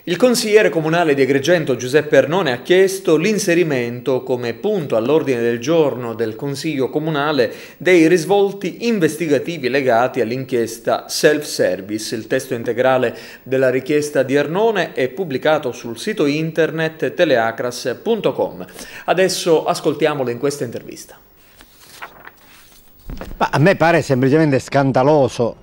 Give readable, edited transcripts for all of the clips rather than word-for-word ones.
Il consigliere comunale di Agrigento Giuseppe Arnone ha chiesto l'inserimento come punto all'ordine del giorno del Consiglio Comunale dei risvolti investigativi legati all'inchiesta Self-Service. Il testo integrale della richiesta di Arnone è pubblicato sul sito internet teleacras.com. Adesso ascoltiamolo in questa intervista. Ma a me pare semplicemente scandaloso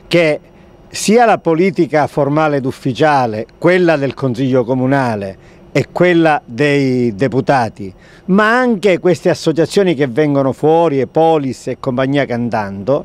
che sia la politica formale ed ufficiale, quella del Consiglio Comunale e quella dei deputati, ma anche queste associazioni che vengono fuori, e Polis e compagnia cantando,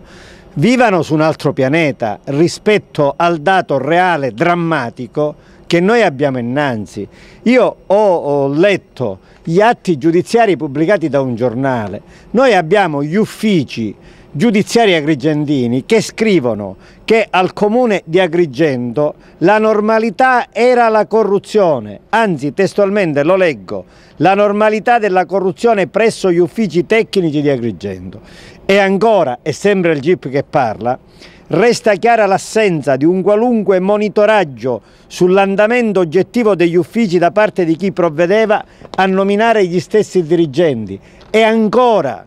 vivano su un altro pianeta rispetto al dato reale, drammatico, che noi abbiamo innanzi. Io ho letto gli atti giudiziari pubblicati da un giornale. Noi abbiamo gli uffici giudiziari agrigentini che scrivono che al comune di Agrigento la normalità era la corruzione, anzi testualmente lo leggo, la normalità della corruzione presso gli uffici tecnici di Agrigento. E ancora, è sempre il GIP che parla, resta chiara l'assenza di un qualunque monitoraggio sull'andamento oggettivo degli uffici da parte di chi provvedeva a nominare gli stessi dirigenti. E ancora,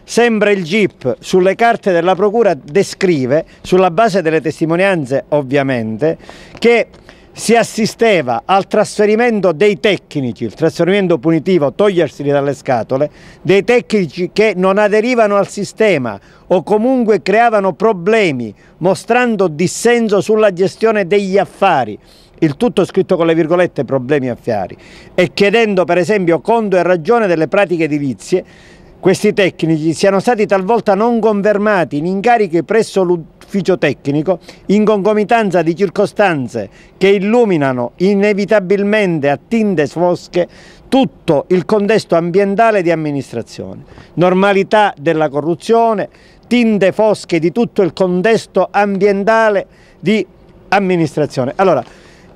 sempre il GIP sulle carte della Procura descrive, sulla base delle testimonianze ovviamente, che si assisteva al trasferimento dei tecnici, il trasferimento punitivo, toglierseli dalle scatole, dei tecnici che non aderivano al sistema o comunque creavano problemi, mostrando dissenso sulla gestione degli affari. Il tutto scritto con le virgolette problemi affari, e chiedendo per esempio conto e ragione delle pratiche edilizie. Questi tecnici siano stati talvolta non confermati in incarichi presso l'ufficio tecnico in concomitanza di circostanze che illuminano inevitabilmente a tinte fosche tutto il contesto ambientale di amministrazione. Normalità della corruzione, tinte fosche di tutto il contesto ambientale di amministrazione. Allora,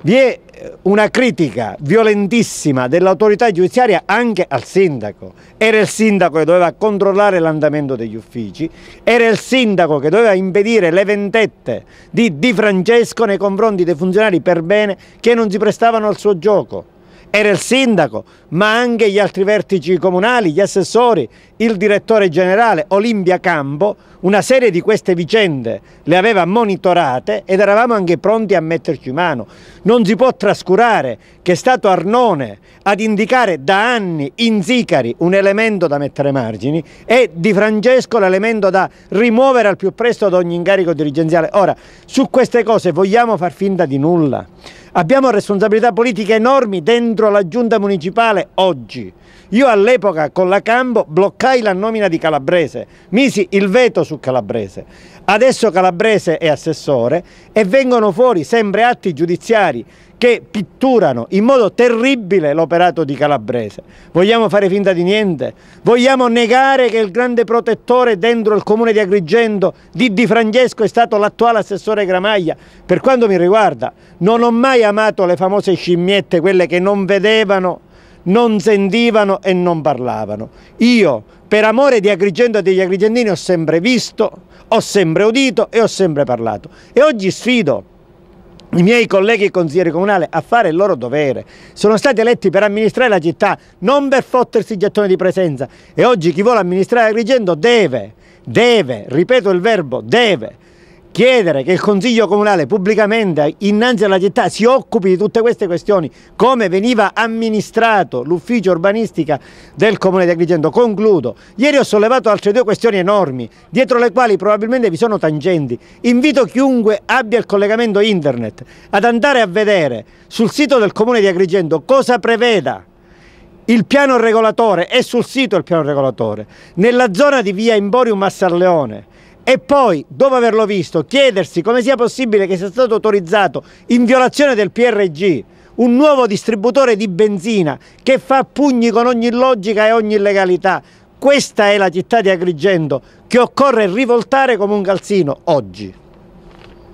vi è una critica violentissima dell'autorità giudiziaria anche al sindaco. Era il sindaco che doveva controllare l'andamento degli uffici, era il sindaco che doveva impedire le vendette di Di Francesco nei confronti dei funzionari per bene che non si prestavano al suo gioco. Era il sindaco, ma anche gli altri vertici comunali, gli assessori, il direttore generale, Olimpia Campo. Una serie di queste vicende le aveva monitorate ed eravamo anche pronti a metterci mano. Non si può trascurare che è stato Arnone ad indicare da anni in Sicari un elemento da mettere margini e Di Francesco l'elemento da rimuovere al più presto da ogni incarico dirigenziale. Ora, su queste cose vogliamo far finta di nulla? Abbiamo responsabilità politiche enormi dentro la giunta municipale oggi. Io all'epoca con la Campo bloccai la nomina di Calabrese, misi il veto su Calabrese. Adesso Calabrese è assessore e vengono fuori sempre atti giudiziari che pitturano in modo terribile l'operato di Calabrese. Vogliamo fare finta di niente? Vogliamo negare che il grande protettore dentro il comune di Agrigento di Francesco è stato l'attuale assessore Gramaglia? Per quanto mi riguarda, non ho mai amato le famose scimmiette, quelle che non vedevano, non sentivano e non parlavano. Io, per amore di Agrigento e degli agrigentini, ho sempre visto, ho sempre udito e ho sempre parlato. E oggi sfido i miei colleghi consiglieri comunali a fare il loro dovere. Sono stati eletti per amministrare la città, non per fottersi i gettoni di presenza. E oggi chi vuole amministrare Agrigento deve, ripeto il verbo, deve chiedere che il Consiglio Comunale pubblicamente innanzi alla città si occupi di tutte queste questioni, come veniva amministrato l'ufficio urbanistica del Comune di Agrigento. Concludo. Ieri ho sollevato altre due questioni enormi, dietro le quali probabilmente vi sono tangenti. Invito chiunque abbia il collegamento internet ad andare a vedere sul sito del Comune di Agrigento cosa preveda il piano regolatore. È sul sito il piano regolatore, nella zona di via Emporium Massarleone. E poi, dopo averlo visto, chiedersi come sia possibile che sia stato autorizzato in violazione del PRG un nuovo distributore di benzina che fa pugni con ogni logica e ogni legalità. Questa è la città di Agrigento che occorre rivoltare come un calzino oggi.